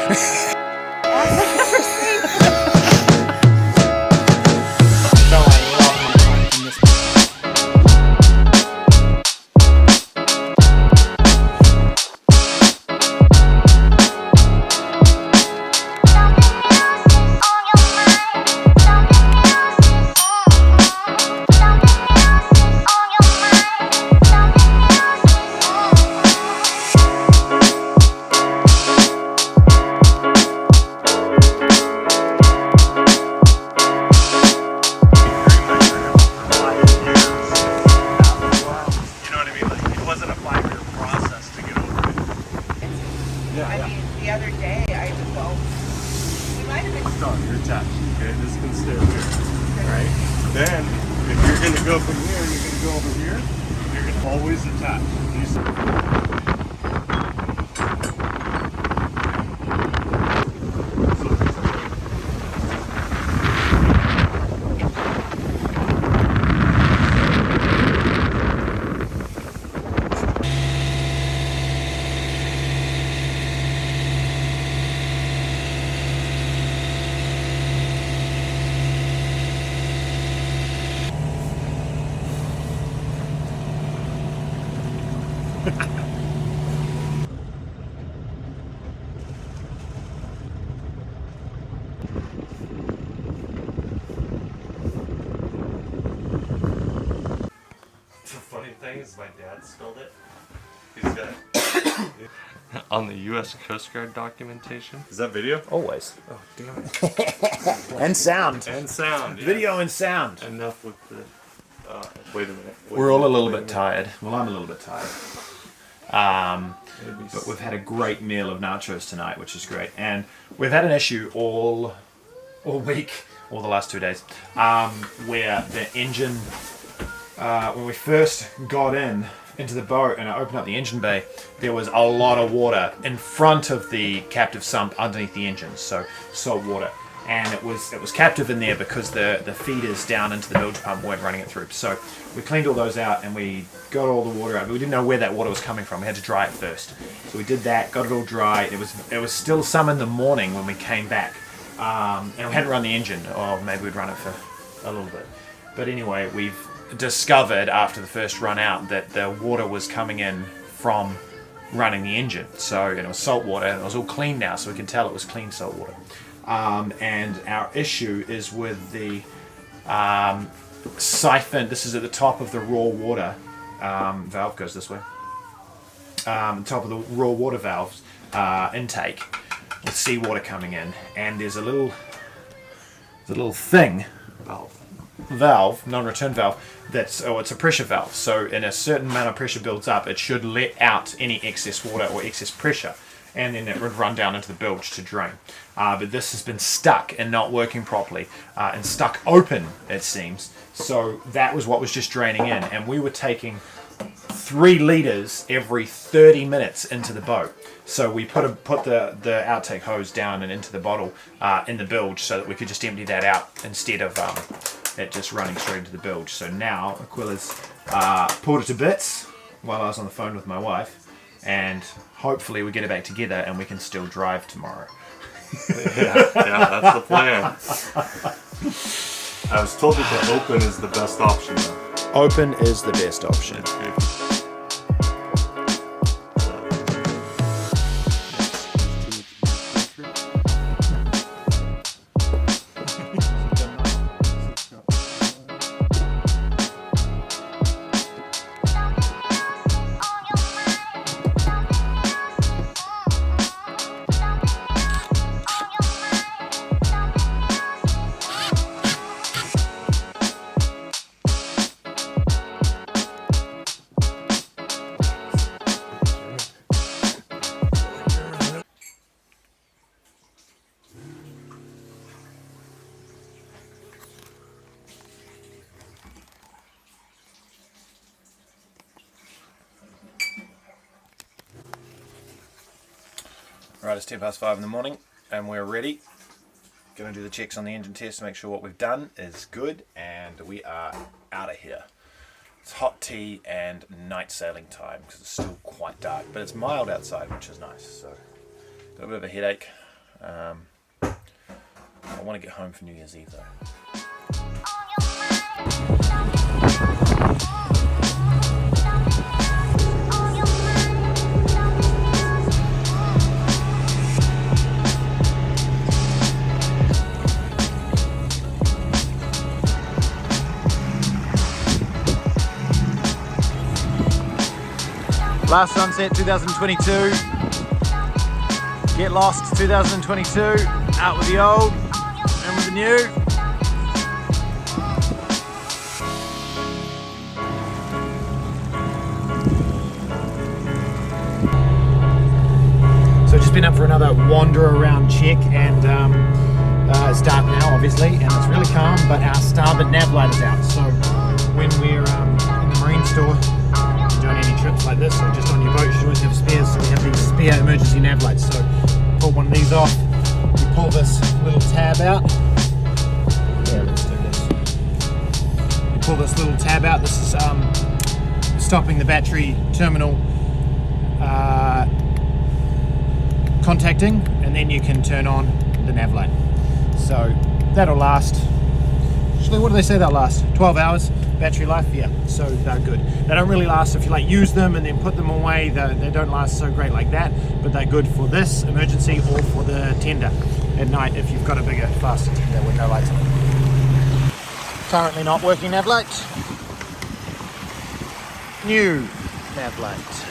No, I love my life in this. My dad spelled it. He's got on the U.S. Coast Guard documentation. Is that video? Always. Oh, damn it. And sound. And sound. Yeah. Video and sound. Enough with the... wait a minute. We're all a little bit tired. Well, I'm a little bit tired. But we've had a great meal of nachos tonight, which is great. And we've had an issue all week, all the last 2 days, where the engine... when we first got into the boat and I opened up the engine bay, there was a lot of water in front of the captive sump underneath the engine, so salt water. And it was captive in there because the feeders down into the bilge pump weren't running it through. So we cleaned all those out and we got all the water out, but we didn't know where that water was coming from. We had to dry it first. So we did that, got it all dry. It was still some in the morning when we came back, and we hadn't run the engine, or maybe we'd run it for a little bit. But anyway, we've discovered after the first run out that the water was coming in from running the engine. So it was salt water and it was all clean now, so we can tell it was clean salt water. And our issue is with the siphon. This is at the top of the raw water valve, goes this way. Top of the raw water valves intake with seawater coming in, and there's a little thing, valve, non-return valve, it's a pressure valve. So in a certain amount of pressure builds up, it should let out any excess water or excess pressure, and then it would run down into the bilge to drain. But this has been stuck and not working properly, and stuck open, it seems. So that was what was just draining in, and we were taking 3 litres every 30 minutes into the boat. So we put the outtake hose down and into the bottle in the bilge so that we could just empty that out instead of it just running straight into the bilge. So now Aquila's pulled it to bits while I was on the phone with my wife, and hopefully we get it back together and we can still drive tomorrow. yeah, that's the plan. I was told that the open is the best option though. Open is the best option. Right, it's 5:10 in the morning and we're ready. Going to do the checks on the engine test to make sure what we've done is good, and we are out of here. It's hot tea and night sailing time because it's still quite dark, but it's mild outside, which is nice. So got a bit of a headache, I want to get home for New Year's Eve though. Last sunset 2022, get lost 2022, out with the old, in with the new. So just been up for another wander around check, and it's dark now obviously and it's really calm, but our starboard nav light is out. So when we're in the marine store doing any trips like this, or just on your boat, you should always have spares. So we have these spare emergency nav lights. So pull one of these off, you pull this little tab out. Yeah, let's do this. You pull this little tab out. This is stopping the battery terminal contacting, and then you can turn on the nav light. So that'll last, actually what do they say that'll last? 12 hours battery life, yeah, so they're good. They don't really last if you like use them and then put them away. They don't last so great like that, but they're good for this emergency or for the tender at night if you've got a bigger, faster tender with no lights on. Currently not working nav light. New nav light.